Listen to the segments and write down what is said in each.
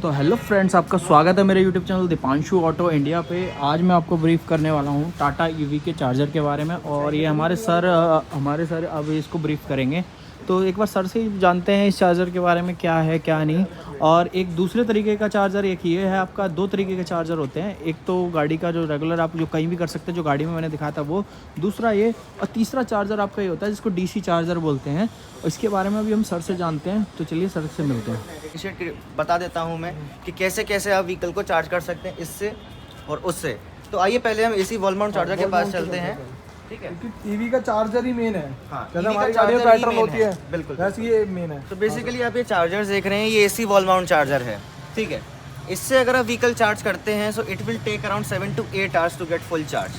तो hello friends, आपका स्वागत है मेरे YouTube channel Deepanshu auto India पे। आज मैं आपको ब्रीफ करने वाला हूँ टाटा ईवी के चार्जर के बारे में, और ये हमारे सर अब इसको ब्रीफ करेंगे। तो एक बार सर से ही जानते हैं इस चार्जर के बारे में, क्या है क्या नहीं। और एक दूसरे तरीके का चार्जर, एक ये है आपका, दो तरीके के चार्जर होते हैं। एक तो गाड़ी का जो रेगुलर आप जो कहीं भी कर सकते हैं, जो गाड़ी में मैंने दिखाया था वो, दूसरा ये, और तीसरा चार्जर आपका ये होता है जिसको डीसी चार्जर बोलते हैं। इसके बारे में अभी हम सर से जानते हैं, तो चलिए सर से मिलते हैं। बता देता हूँ मैं कि कैसे कैसे आप व्हीकल को चार्ज कर सकते हैं इससे और उससे। तो आइए पहले हम इसी वॉल माउंट चार्जर के पास चलते हैं। ठीक है, क्योंकि ईवी का चार्जर ही मेन है। हाँ, जैसे EV का हमारी गाड़ी में चार्जर ही पेट्रोल main होती है, बिल्कुल। वैसे ये मेन है। तो बेसिकली आप ये चार्जर देख रहे हैं, ये एसी वॉल माउंट चार्जर है। ठीक है, इससे अगर आप व्हीकल चार्ज करते हैं so it will take around 7 to 8 hours to get full charge.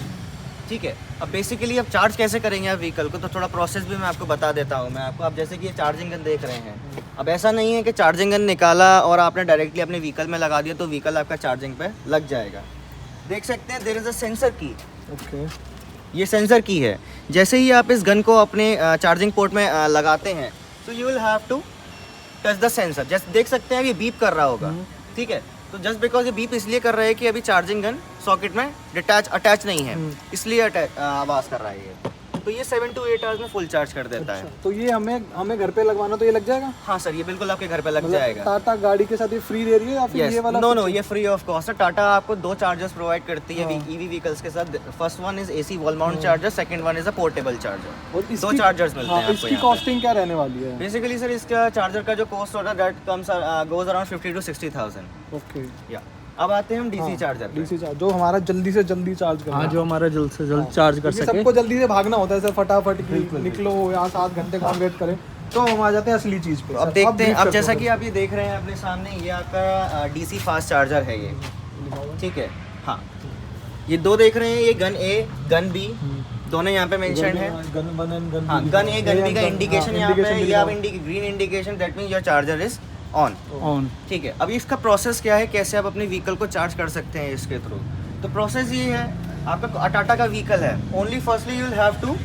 ठीक है, अब बेसिकली आप चार्ज कैसे करेंगे आप व्हीकल को, तो थोड़ा प्रोसेस भी मैं आपको बता देता हूँ मैं आपको। आप जैसे कि ये चार्जिंग गन देख रहे हैं, अब ऐसा नहीं है कि चार्जिंग गन निकाला और आपने डायरेक्टली अपने व्हीकल में लगा दिया तो व्हीकल आपका चार्जिंग पे लग जाएगा। देख सकते हैं देयर इज़ अ सेंसर की। ओके, ये सेंसर की है। जैसे ही आप इस गन को अपने चार्जिंग पोर्ट में लगाते हैं तो you will have to touch the sensor. जैसे देख सकते हैं ये बीप कर रहा होगा। ठीक है, तो जस्ट बिकॉज ये बीप इसलिए कर रहा है कि अभी चार्जिंग गन सॉकेट में अटैच नहीं है, इसलिए आवाज़ कर रहा है ये। तो ये 7 to 8 आवर्स में फुल चार्ज कर देता है। तो ये हमें घर पे लगवाना तो ये लग जाएगा? हाँ सर, ये बिल्कुल आपके घर पे लग जाएगा। टाटा गाड़ी के साथ ये फ्री दे रही है या फिर ये वाला? नो, ये फ्री ऑफ कॉस्ट है। टाटा आपको दो चार्जर्स प्रोवाइड करती है ईवी व्हीकल्स के साथ। First one is AC wall mount charger, second one is a portable charger. दो चार्जर्स मिलते हैं आपको। इसकी कॉस्टिंग क्या रहने वाली है? बेसिकली सर इसका चार्जर का जो कॉस्ट होता है that comes goes around 50 to 60,000। Okay, या अब आते हैं हम डीसी चार्जर पे। डीसी चार्ज जो हमारा जल्दी से जल्दी चार्ज करना। हाँ, जो हमारा जल्द से जल्द चार्ज कर सके। सबको जल्दी से भागना होता है सर, फटाफट निकलो या 7 घंटे का वेट करें, तो हम आ जाते हैं असली चीज पे। अब देखते हैं, अब जैसा कि आप ये देख रहे हैं अपने सामने, ये आपका डीसी फास्ट चार्जर है ये। ठीक है, हाँ, ये दो देख रहे हैं, ये गन ए गन बी दोनों यहाँ पे मेंशन है। गन वन एंड गन हाँ, गन ए गन बी का इंडिकेशन यहाँ पे है। ये आप green indication, that means your charger is on. ठीक है, अभी इसका प्रोसेस क्या है, कैसे आप अपने व्हीकल को चार्ज कर सकते हैं इसके थ्रू। तो प्रोसेस ये है, आपका टाटा का व्हीकल है, only firstly you will have to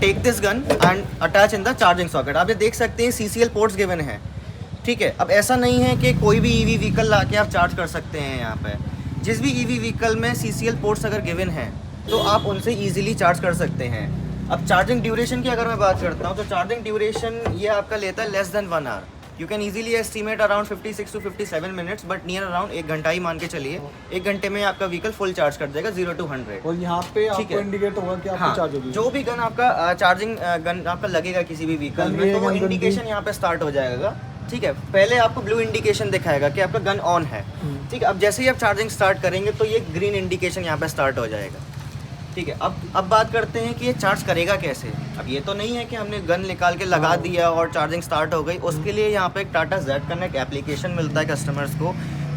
take this gun and attach in the charging socket. आप ये देख सकते हैं CCL पोर्ट्स गिवन है। ठीक है, अब ऐसा नहीं है कि कोई भी ईवी व्हीकल ला के आप चार्ज कर सकते हैं। यहाँ पे जिस भी ईवी व्हीकल में CCL पोर्ट्स अगर गिवन है तो आप उनसे ईजिली चार्ज कर सकते हैं। अब चार्जिंग ड्यूरेशन की अगर मैं बात करता हूँ तो चार्जिंग ड्यूरेशन ये आपका लेता है less than 1 hour. You can easily estimate around 56 to 57 minutes, but near around 1 घंटा ही मान के चलिए। 1 घंटे में आपका व्हीकल फुल चार्ज कर देगा 0 to 100। और यहाँ पे आपको इंडिकेट होगा कि आपको चार्ज होगी। जो भी गन आपका चार्जिंग गन आपका लगेगा किसी भी व्हीकल में, तो वो इंडिकेशन यहाँ पे स्टार्ट हो जाएगा। ठीक है, पहले आपको ब्लू इंडिकेशन दिखाएगा कि आपका गन ऑन है। ठीक है, अब जैसे ही आप चार्जिंग स्टार्ट करेंगे तो ये ग्रीन इंडिकेशन यहाँ पे स्टार्ट हो जाएगा। ठीक है, अब बात करते हैं कि ये चार्ज करेगा कैसे। अब ये तो नहीं है कि हमने गन निकाल के लगा दिया और चार्जिंग स्टार्ट हो गई। उसके लिए यहाँ पे एक टाटा Z कनेक्ट एप्लीकेशन मिलता है कस्टमर्स को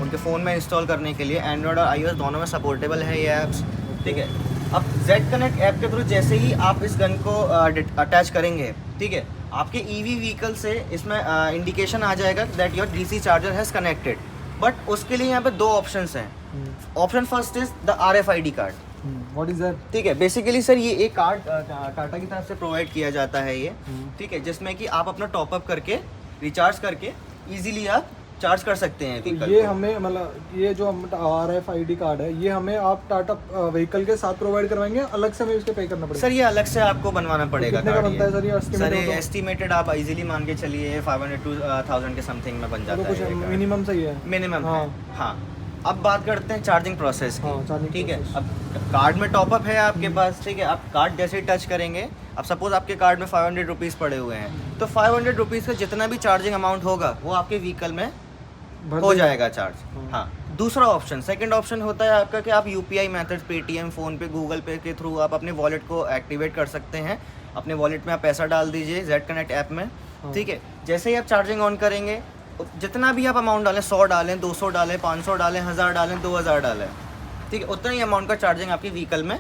उनके फ़ोन में इंस्टॉल करने के लिए। एंड्रॉयड और iOS दोनों में सपोर्टेबल है ये ऐप्स। ठीक है, अब Z कनेक्ट ऐप के थ्रू जैसे ही आप इस गन को अटैच करेंगे, ठीक है, आपके ईवी व्हीकल से इसमें इंडिकेशन आ जाएगा that your DC charger has connected. But उसके लिए यहाँ पे दो ऑप्शंस हैं। Option first is the RFID card. What is that? ठीक है, बेसिकली सर ये एक कार्ड टाटा की तरफ से प्रोवाइड किया जाता है ये। ठीक है, जिसमें कि आप अपना टॉपअप करके रिचार्ज करके इजीली आप चार्ज कर सकते हैं व्हीकल ये को। हमें मतलब ये जो RFID कार्ड है ये हमें आप टाटा व्हीकल के साथ प्रोवाइड करवाएंगे, अलग से हमें इसके पे करना पड़ेगा? सर ये अलग से आपको बनवाना पड़ेगा। कितने का कार्ड बनता है सर ये? सर ये एस्टिमेटेड आप इजीली मान के चलिए 500 to 1000 के समथिंग में बन जाता तो है। कुछ मिनिमम सही है? मिनिमम है, हाँ। अब बात करते हैं चार्जिंग प्रोसेस की। हाँ, चार्जिंग ठीक है, प्रोसेस। अब कार्ड में टॉपअप है आपके पास। ठीक है, आप कार्ड जैसे ही टच करेंगे, अब सपोज आपके कार्ड में 500 रुपीज़ पड़े हुए हैं, तो 500 रुपीज़ का जितना भी चार्जिंग अमाउंट होगा वो आपके व्हीकल में हो जाएगा चार्ज। हाँ, दूसरा ऑप्शन, सेकंड ऑप्शन होता है आपका कि आप UPI मेथड, पेटीएम, फ़ोन पे, गूगल पे के थ्रू आप अपने वॉलेट को एक्टिवेट कर सकते हैं। अपने वॉलेट में आप पैसा डाल दीजिए Z कनेक्ट ऐप में। ठीक है, जैसे ही आप चार्जिंग ऑन करेंगे, जितना भी आप अमाउंट डालें, 100 डालें, 200 डालें, 500 डालें, 1000 डालें, 2000 डालें, ठीक है, उतना ही अमाउंट का चार्जिंग आपके व्हीकल में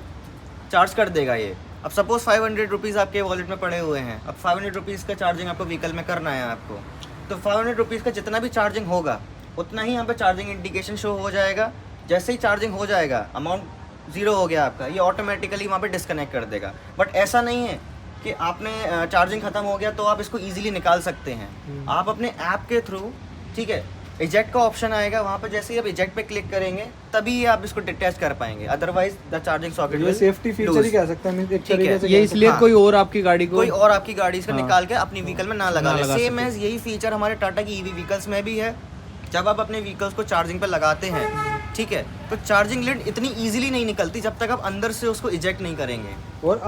चार्ज कर देगा ये। अब सपोज 500 रुपीज़ आपके वॉलेट में पड़े हुए हैं, अब 500 रुपीज़ का चार्जिंग आपको व्हीकल में करना है आपको, तो 500 रुपीज़ का जितना भी चार्जिंग होगा उतना ही यहाँ पे चार्जिंग इंडिकेशन शो हो जाएगा। जैसे ही चार्जिंग हो जाएगा, अमाउंट 0 हो गया आपका, ये ऑटोमेटिकली वहाँ पे डिस्कनेक्ट कर देगा। बट ऐसा नहीं है कि आपने चार्जिंग ख़त्म हो गया तो आप इसको ईजिली निकाल सकते हैं। आप अपने ऐप के थ्रू, ठीक है, इजेक्ट का ऑप्शन आएगा, वहाँ पे जैसे ही आप इजेक्ट पे क्लिक करेंगे तभी आप इसको डिटैच कर पाएंगे, अदरवाइज द चार्जिंग सॉकेट ये सेफ्टी फीचर ही कह सकते हैं, एक ठीक है, तरीके से ये कह इसलिए हाँ। कोई और आपकी गाड़ी को कोई और आपकी गाड़ी इसका हाँ। निकाल के अपनी व्हीकल में ना लगा ना ले। लगा सेम सके। एज यही फीचर हमारे टाटा की ईवी व्हीकल्स में भी है। जब आप अपने व्हीकल्स को चार्जिंग पे लगाते हैं, ठीक है, तो चार्जिंग लिड इतनी इजीली नहीं निकलती जब तक आप अंदर से उसको इजेक्ट नहीं करेंगे। और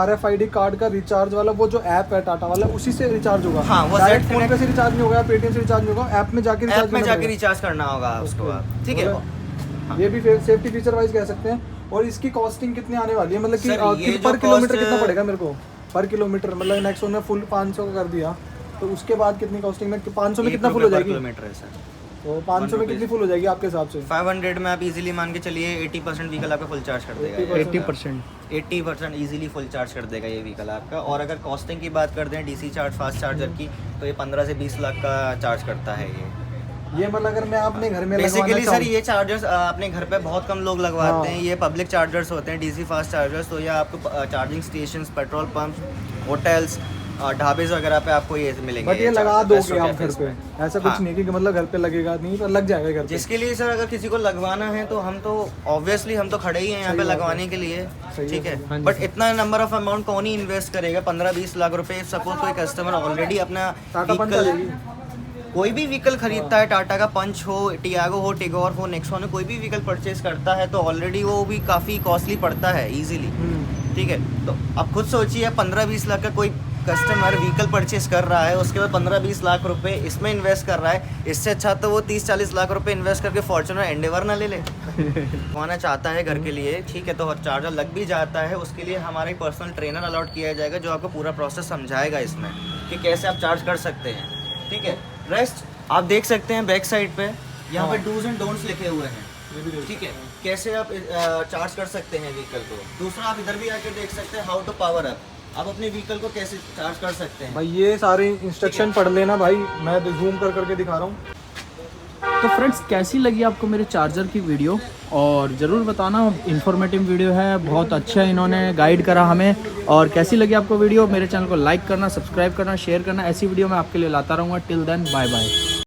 RFID कार्ड का रिचार्ज वाला वो जो ऐप है टाटा वाला, उसी से रिचार्ज होगा। हाँ, वो डायरेक्ट Z फोन पे Connect- से रिचार्ज नहीं होगा, पेटीएम से रिचार्ज नहीं होगा, ऐप में जाके रिचार्ज ऐप में करना जाके पड़ेगा। रिचार्ज करना होगा उसको आप, ठीक है। हाँ। ये भी सेफ्टी फीचर वाइज कह सकते हैं। और इसकी कॉस्टिंग कितनी आने वाली है, मतलब कि सर, ये पर जो किलोमीटर cost- कितना पड़ेगा मेरे को पर किलोमीटर? मतलब नेक्सॉन ने फुल 500 का कर दिया, तो उसके बाद कितनी कॉस्टिंग में 500 में कितना फुल हो जाएगी? किलोमीटर है सर। तो 500 में कितनी फुल हो जाएगी आपके हिसाब से? 500 में आप इजीली मान के चलिए 80% व्हीकल आपका फुल चार्ज कर देगा। 80%। 80% इजीली फुल चार्ज कर देगा ये व्हीकल आपका। और अगर कॉस्टिंग की बात करते हैं डीसी चार्ज फास्ट चार्जर की, तो ये 15 से 20 लाख का चार्ज करता है ये। मतलब अगर मैं अपने घर में बेसिकली सर ये चार्जर्स अपने घर पे बहुत कम लोग लगवाते हैं। हाँ। ये पब्लिक चार्जर्स होते हैं, डीसी फास्ट चार्जर्स। तो ये आपको charging stations, petrol pump, hotels, ढाबे वगैरह पे आपको ये मिलेंगे। बट ये लगा charger, दोगे restaurant आप घर cafes पे, में। ऐसा कुछ हाँ। नहीं कि मतलब घर पे लगेगा नहीं, पर लग जाएगा घर पे। जिसके लिए सर अगर किसी को लगवाना है तो हम तो ऑब्वियसली हम तो खड़े ही हैं यहाँ सही पे बात है। लगवाने के लिए, सही ठीक है, है। हाँ जी। बट इतना नंबर ऑफ अमाउंट कौन ही इन्वेस्ट करेगा? 15-20 लाख रुपए। सपोज कोई कस्टमर ऑलरेडी अपना टाटा पंच व्हीकल, चलेगी। कोई भी व्हीकल खरीदता है, टाटा का पंच हो, टियागो हो, टिगोर हो, नेक्सॉन हो, कोई भी व्हीकल परचेज करता है तो ऑलरेडी वो भी काफ़ी कॉस्टली पड़ता है इजीली, ठीक है। तो अब खुद सोचिए 15-20 लाख का कोई कस्टमर व्हीकल परचेज कर रहा है, उसके बाद 15-20 लाख रुपए इसमें इन्वेस्ट कर रहा है। इससे अच्छा तो वो 30-40 लाख रुपए इन्वेस्ट करके फॉर्च्यूनर एंडेवर ना ले ले। कमाना चाहता है घर के लिए, ठीक है, तो चार्जर लग भी जाता है। उसके लिए हमारा एक पर्सनल ट्रेनर अलॉट किया जाएगा जो आपको पूरा प्रोसेस समझाएगा इसमें कि कैसे आप चार्ज कर सकते हैं, ठीक है। रेस्ट आप देख सकते हैं बैक साइड पे, यहाँ पे डूज एंड डोंट्स लिखे हुए हैं, ठीक है, कैसे आप चार्ज कर सकते हैं व्हीकल को। दूसरा आप इधर भी आके देख सकते हैं हाउ टू पावर अप, आप अपने व्हीकल को कैसे चार्ज कर सकते हैं। भाई ये सारे इंस्ट्रक्शन पढ़ लेना भाई, मैं जूम कर करके दिखा रहा हूँ। तो फ्रेंड्स कैसी लगी आपको मेरे चार्जर की वीडियो, और ज़रूर बताना। इन्फॉर्मेटिव वीडियो है, बहुत अच्छा इन्होंने गाइड करा हमें। और कैसी लगी आपको वीडियो, मेरे चैनल को लाइक करना, सब्सक्राइब करना, शेयर करना। ऐसी वीडियो मैं आपके लिए लाता रहूँगा। Till then bye bye.